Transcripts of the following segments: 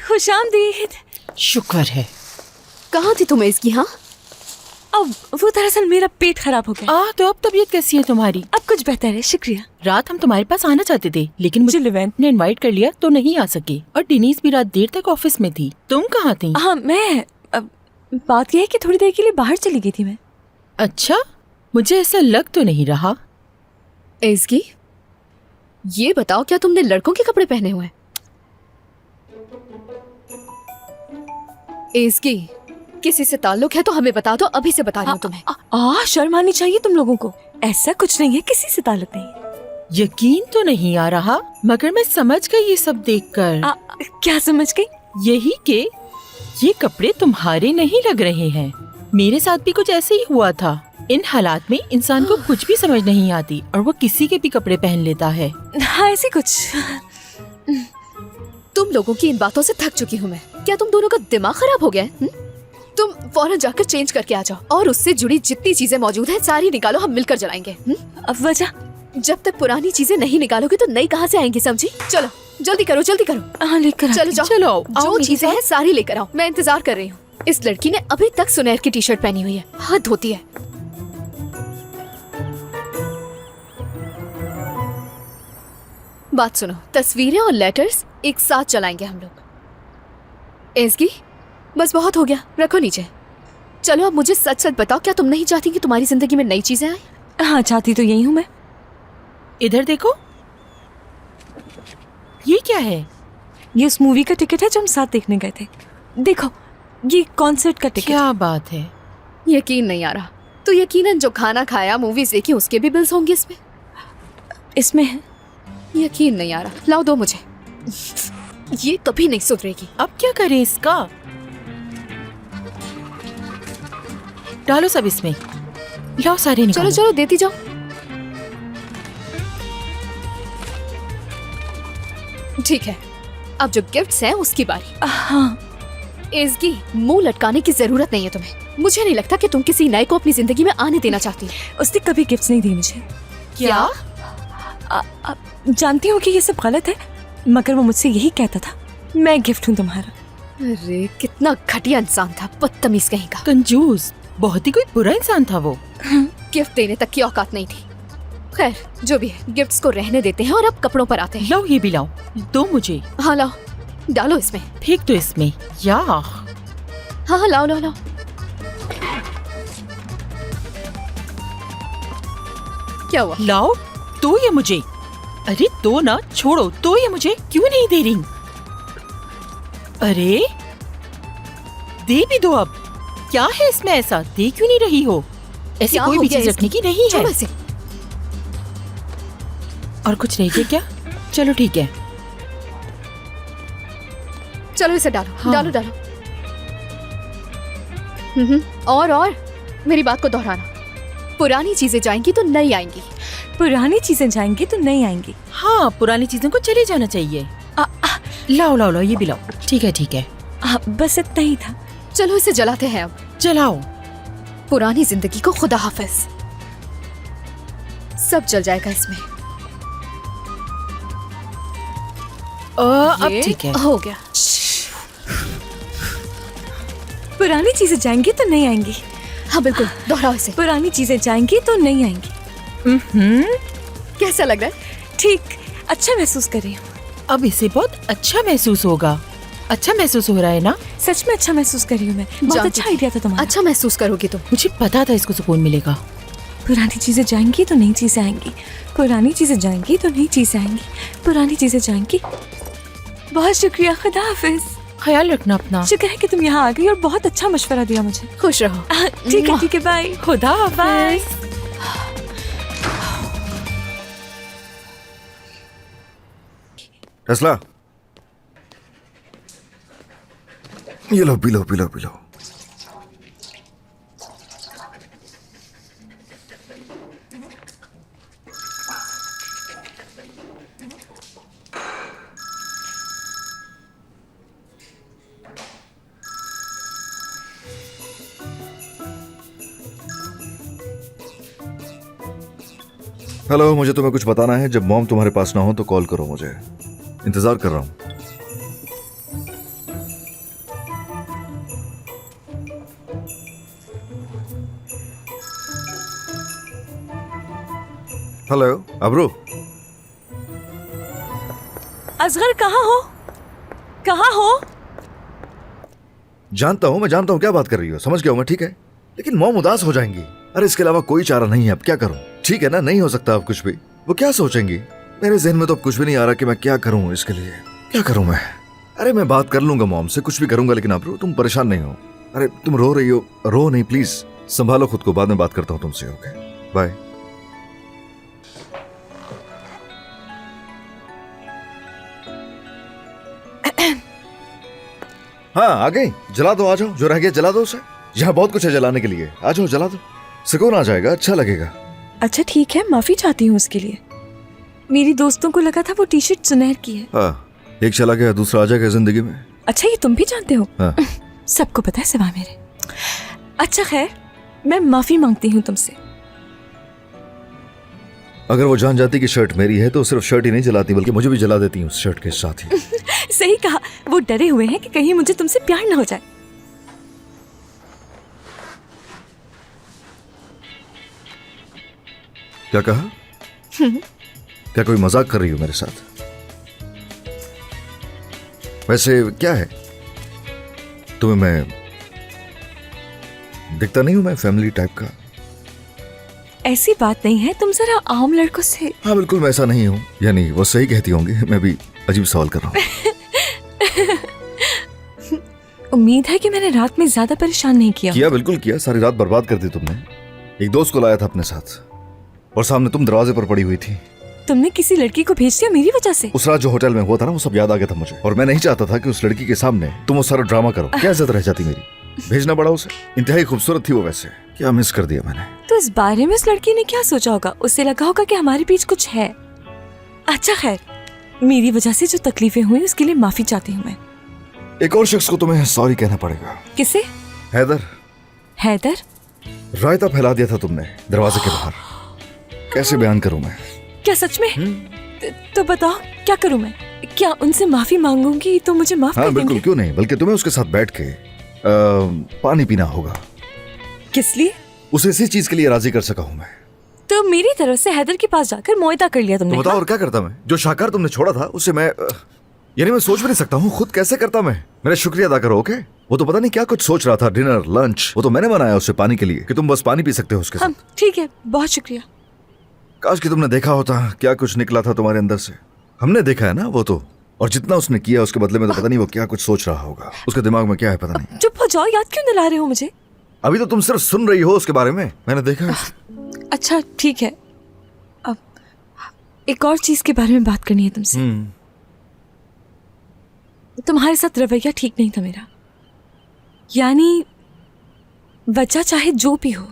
खुशामदीद। शुक्र है। कहाँ थी तुम इसकी? हाँ, अब वो दरअसल मेरा पेट खराब हो गया। तो अब तबीयत कैसी है तुम्हारी? अब कुछ बेहतर है, शुक्रिया। रात हम तुम्हारे पास आना चाहते थे, लेकिन मुझे लिवेंट ने इनवाइट कर लिया तो नहीं आ सके। और डिनीज भी रात देर तक ऑफिस में थी। तुम कहाँ थी? हाँ, बात यह है कि थोड़ी देर के लिए बाहर चली गई थी मैं। अच्छा, मुझे ऐसा लग तो नहीं रहा। इसकी ये बताओ, क्या तुमने लड़कों के कपड़े पहने हुए हैं? इसकी किसी से ताल्लुक है तो हमें बता दो, अभी से बता रही हूँ तुम्हें। शर्म आनी चाहिए तुम लोगों को। ऐसा कुछ नहीं है, किसी से ताल्लुक नहीं है। यकीन तो नहीं आ रहा, मगर मैं समझ गई ये सब देखकर। क्या समझ गई? यही कि ये कपड़े तुम्हारे नहीं लग रहे हैं। मेरे साथ भी कुछ ऐसे ही हुआ था। इन हालात में इंसान को कुछ भी समझ नहीं आती और वो किसी के भी कपड़े पहन लेता है। हाँ, ऐसे कुछ। तुम लोगों की इन बातों से थक चुकी हूँ मैं। क्या तुम दोनों का दिमाग खराब हो गया है? तुम फौरन जाकर चेंज करके आ जाओ और उससे जुड़ी जितनी चीजें मौजूद हैं सारी निकालो, हम मिलकर जलाएंगे। अब वजह? जब तक पुरानी चीजें नहीं निकालोगे तो नई कहाँ से आएंगी, समझी? चलो जल्दी करो, जल्दी करो। हाँ, लेकर चलो जाओ, चलो, जो चीजें हैं सारी लेकर आओ। मैं इंतजार कर रही हूँ। इस लड़की ने अभी तक सुनहर की टी शर्ट पहनी हुई है, हद होती है। बात सुनो, तस्वीरें और लेटर्स एक साथ चलाएंगे हम लोग। एसगी, बस बहुत हो गया, रखो नीचे। चलो अब मुझे सच सच बताओ, क्या तुम नहीं चाहती कि तुम्हारी जिंदगी में नई चीजें आए? हाँ, चाहती तो यही हूँ मैं। इधर देखो, ये क्या है? ये उस मूवी का टिकट है जो हम साथ देखने गए थे। देखो, ये कॉन्सर्ट का टिकट। क्या बात है? यकीन नहीं आ रहा। तो यकीनन जो खाना खाया, मूवीज देखी, उसके भी बिल्स होंगे इसमें। इसमें है। यकीन नहीं आ रहा, लाओ दो मुझे। ये कभी नहीं सुधरेगी। अब क्या करें इसका? डालो सब इसमें, लाओ सारे निकालो। चलो चलो, देती जाओ। ठीक है, अब जो गिफ्ट्स हैं उसकी बारी। हाँ। इसकी मुंह लटकाने की जरूरत नहीं है तुम्हें। मुझे नहीं लगता कि तुम किसी नए को अपनी जिंदगी में आने देना चाहती। उसने कभी गिफ्ट्स नहीं दी मुझे। क्या? जानती हूँ कि ये सब गलत है, मगर वो मुझसे यही कहता था, मैं गिफ्ट हूँ तुम्हारा। अरे कितना घटिया इंसान था, बदतमीज कहीं का। कंजूस, बहुत ही कोई बुरा इंसान था वो। गिफ्ट देने तक की औकात नहीं थी। खैर जो भी है, गिफ्ट्स को रहने देते हैं और अब कपड़ों पर आते हैं। लाओ, ये भी लाओ, दो मुझे। हाँ लाओ, डालो इसमें। फेंक दो इसमें। या हाँ हाँ, लाओ लाओ लाओ। क्या हुआ? लाओ, दो ये मुझे। अरे दो ना, छोड़ो, दो ये मुझे। क्यों नहीं दे रही? अरे दे भी दो अब। क्या है इसमें ऐसा? दे क्यों नहीं रही हो? ऐसी कोई भी चीज रखने की नहीं है। और कुछ नहीं है क्या? चलो ठीक है, चलो इसे डालो। हाँ। डालो डालो। और मेरी बात को दोहराना। पुरानी चीजें जाएंगी तो नई आएंगी। पुरानी चीजें जाएंगी तो नई आएंगी। हाँ, पुरानी चीजों को चले जाना चाहिए। लाओ लाओ लाओ, ये भी लाओ। ठीक है ठीक है। बस इतना ही था। चलो इसे जलाते हैं अब। जलाओ। पुरानी जिंदगी को खुदा हाफिज। सब जल जाएगा इसमें। अब ठीक है, हो गया। पुरानी चीजें जाएंगी तो नई आएंगी। हाँ बिल्कुल, दोहराओ इसे। पुरानी चीजें जाएंगी तो नई आएंगी। कैसा लग रहा है? ठीक, अच्छा महसूस कर रही हूँ। अब इसे बहुत अच्छा महसूस होगा। अच्छा महसूस हो रहा है ना? सच में अच्छा महसूस कर रही हूँ मैं। बहुत अच्छा आइडिया था तुम्हारा। अच्छा महसूस करोगी तुम। मुझे पता था इसको सुकून मिलेगा। पुरानी चीजें जाएंगी तो नई चीजें आएंगी। पुरानी चीजें जाएंगी तो नई चीजें आएंगी। पुरानी चीजें जाएंगी। बहुत शुक्रिया, खुदा हाफिज। ख्याल रखना अपना। शुक्र है कि तुम यहाँ आ गई और बहुत अच्छा मशवरा दिया मुझे। खुश रहो। ठीक है, बाय। खुदा हाफिज। फैसला, ये लो, P low P low P low. Hello, मुझे तुम्हें कुछ बताना है। जब मॉम तुम्हारे पास ना हो तो कॉल करो मुझे। इंतजार कर रहा हूं। हेलो अब्रू। असगर कहाँ हो? कहाँ हो? जानता हूँ, मैं जानता हूँ क्या बात कर रही हो, समझ गया हूँ मैं, ठीक है, लेकिन मॉम उदास हो जाएंगी। अरे इसके अलावा कोई चारा नहीं है, अब क्या करूँ? ठीक है ना, नहीं हो सकता अब कुछ भी। वो क्या सोचेंगी? मेरे जहन में तो अब कुछ भी नहीं आ रहा कि मैं क्या करूँ इसके लिए। क्या करूँ मैं? अरे मैं बात कर लूंगा मॉम से, कुछ भी करूंगा, लेकिन अब्रू तुम परेशान नहीं हो। अरे तुम रो रही हो, रो नहीं प्लीज, संभालो खुद को, बाद में बात करता हूँ तुमसे। Okay bye. हाँ आ गई, जला दो, आ जाओ, जो रह गया जला दो उसे। यहाँ बहुत कुछ है जलाने के लिए, आ जाओ जला दो, सुकून आ जाएगा, अच्छा लगेगा। अच्छा ठीक है, माफी चाहती हूँ उसके लिए। मेरी दोस्तों को लगा था वो टी शर्ट सुनहर की है। हाँ, एक चला गया दूसरा आ जाएगा जिंदगी में। अच्छा ये तुम भी जानते हो? हाँ। सबको पता है सिवाय मेरे। अच्छा खैर, मैं माफी मांगती हूँ तुमसे। अगर वो जान जाती कि शर्ट मेरी है तो सिर्फ शर्ट ही नहीं जलाती बल्कि मुझे भी जला देती उस शर्ट के साथ ही। सही कहा, वो डरे हुए हैं कि कहीं मुझे तुमसे प्यार न हो जाए। क्या कहा? क्या कोई मजाक कर रही हो मेरे साथ? वैसे क्या है, तुम्हें मैं दिखता नहीं हूं मैं फैमिली टाइप का? ऐसी बात नहीं है, तुम जरा आम लड़कों से। हाँ बिल्कुल मैं ऐसा नहीं हूँ, यानी वो सही कहती होंगी, मैं भी अजीब सवाल कर रहा हूँ। उम्मीद है कि मैंने रात में ज्यादा परेशान नहीं किया। किया, बिल्कुल किया, सारी रात बर्बाद कर दी तुमने। एक दोस्त को लाया था अपने साथ और सामने तुम दरवाजे पर पड़ी हुई थी। तुमने किसी लड़की को भेज दिया मेरी वजह से? उस रात जो होटल में हुआ था ना, वो सब याद आ गया था मुझे, और मैं नहीं चाहता था कि उस लड़की के सामने तुम वो सारा ड्रामा करो। क्या इज्जत रह जाती मेरी? भेजना पड़ा उसे, इंतहाई खूबसूरत थी वो, वैसे क्या मिस कर दिया मैंने। तो इस बारे में उस लड़की ने क्या सोचा होगा? उसे लगा होगा कि हमारे बीच कुछ है। अच्छा खैर, मेरी वजह से जो तकलीफें हुई उसके लिए माफी चाहती हूँ मैं। एक और शख्स को तुम्हें सॉरी कहना पड़ेगा। किसे? हैदर। हैदर? रायता फैला दिया था तुमने दरवाजे के बाहर। कैसे बयान करूं मैं? क्या सच में? तो बताओ क्या करूं मैं? क्या उनसे माफी मांगूंगी तो मुझे माफ हाँ कर बिल्कुल, देंगे? क्यों नहीं, बल्कि तुम्हें उसके साथ बैठ के पानी पीना होगा। किस लिए? उसे इसी चीज के लिए राजी कर सका हूं मैं। तो मेरी तरफ से हैदर के पास जाकर मुआयदा कर लिया तुमने? तो बताओ और क्या करता मैं? जो शाकार तुमने छोड़ा था उससे मैं यानी मैं सोच भी नहीं सकता हूँ खुद कैसे करता मैं। मेरा शुक्रिया अदा करो। ओके, वो तो पता नहीं क्या कुछ सोच रहा था, डिनर लंच, वो तो मैंने बनाया उससे पानी के लिए कि तुम बस पानी पी सकते हो उसके साथ। ठीक है, बहुत शुक्रिया। काश कि तुमने देखा होता क्या कुछ निकला था तुम्हारे अंदर से। हमने देखा है ना वो तो, और जितना उसने किया उसके बदले में तो पता नहीं वो क्या कुछ सोच रहा होगा, उसके दिमाग में क्या है पता नहीं। चुप हो जाओ, याद क्यों दिला रहे हो मुझे? अभी तो तुम सिर्फ सुन रही हो उसके बारे में, मैंने देखा है। अच्छा ठीक है, अब एक और चीज के बारे में बात करनी है तुमसे। तुम्हारे साथ रवैया ठीक नहीं था मेरा, यानी वजह चाहे जो भी हो,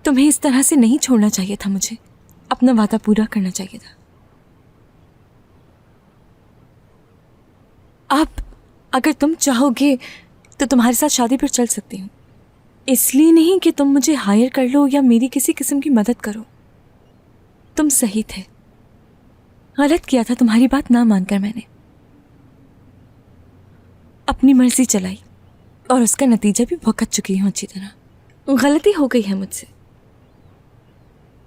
तुम्हें इस तरह से नहीं छोड़ना चाहिए था। मुझे अपना वादा पूरा करना चाहिए था। अब अगर तुम चाहोगे तो तुम्हारे साथ शादी पर चल सकती हूँ, इसलिए नहीं कि तुम मुझे हायर कर लो या मेरी किसी किस्म की मदद करो। तुम सही थे, गलत किया था तुम्हारी बात ना मानकर। मैंने अपनी मर्जी चलाई और उसका नतीजा भी भुगत चुकी हूँ अच्छी तरह। गलती हो गई है मुझसे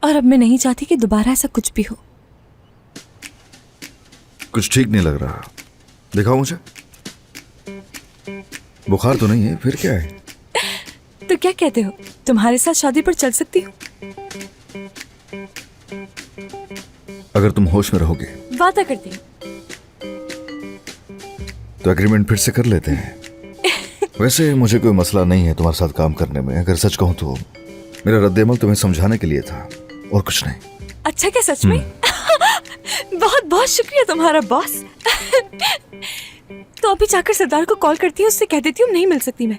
और अब मैं नहीं चाहती कि दोबारा ऐसा कुछ भी हो। कुछ ठीक नहीं लग रहा, दिखाओ मुझे। बुखार तो नहीं है, फिर क्या है? तो क्या कहते हो, तुम्हारे साथ शादी पर चल सकती हूँ? अगर तुम होश में रहोगे। वादा करती हूँ। तो एग्रीमेंट फिर से कर लेते हैं। वैसे मुझे कोई मसला नहीं है तुम्हारे साथ काम करने में, अगर सच कहूं तो मेरा रद्देमल तुम्हें समझाने के लिए था और कुछ नहीं। अच्छा क्या सच में? बहुत बहुत शुक्रिया तुम्हारा बॉस। तो अभी जाकर सरदार को कॉल करती हूँ, उससे कह देती हूँ नहीं मिल सकती मैं।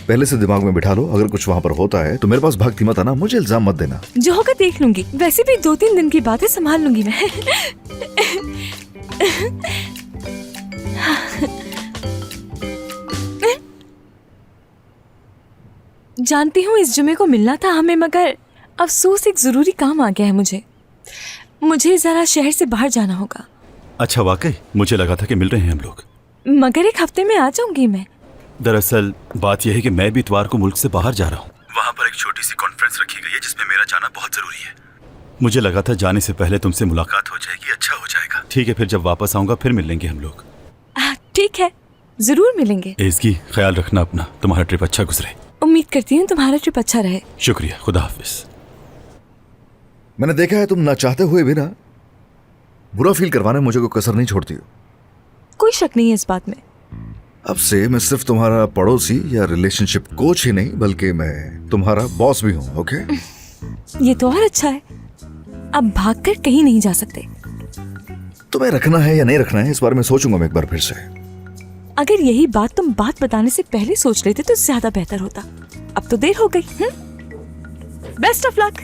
पहले से दिमाग में बिठा लो, अगर कुछ वहां पर होता है तो मेरे पास भागती मत आना, मुझे इल्जाम मत देना। जो होगा देख लूंगी, वैसे भी 2-3 दिन की बात है, संभाल लूंगी मैं। जानती हूँ इस जुमे को मिलना था हमें, मगर अफसोस एक जरूरी काम आ गया है मुझे जरा शहर से बाहर जाना होगा। अच्छा वाकई, मुझे लगा था कि मिल रहे हैं हम लोग। मगर एक हफ्ते में आ जाऊंगी मैं। दरअसल बात यह है कि मैं भी इतवार को मुल्क से बाहर जा रहा हूँ। वहाँ पर एक छोटी सी कॉन्फ्रेंस रखी गई है जिसमें मेरा जाना बहुत जरूरी है। मुझे लगा था जाने से पहले तुमसे मुलाकात हो जाएगी, अच्छा हो जाएगा। ठीक है, फिर जब वापस आऊंगा फिर मिल लेंगे हम लोग। ठीक है, जरूर मिलेंगे। एज़गी, ख्याल रखना अपना, तुम्हारा ट्रिप अच्छा गुजरे। उम्मीद करती हूँ तुम्हारा ट्रिप अच्छा रहे। शुक्रिया, खुदा हाफिज। मैंने देखा है तुम ना चाहते हुए भी ना बुरा फील करवाने में मुझे कोई कसर नहीं छोड़ती हो। कोई शक नहीं है इस बात में। अब से मैं सिर्फ तुम्हारा पड़ोसी या रिलेशनशिप कोच ही नहीं बल्कि मैं तुम्हारा बॉस भी हूँ। ओके? ये तो और अच्छा है। अब भागकर कहीं नहीं जा सकते। तुम्हें रखना है या नहीं रखना है इस बारे में सोचूंगा मैं एक बार फिर से। अगर यही बात तुम बात बताने से पहले सोच लेते तो ज्यादा बेहतर होता। अब तो देर हो गई। Best of luck.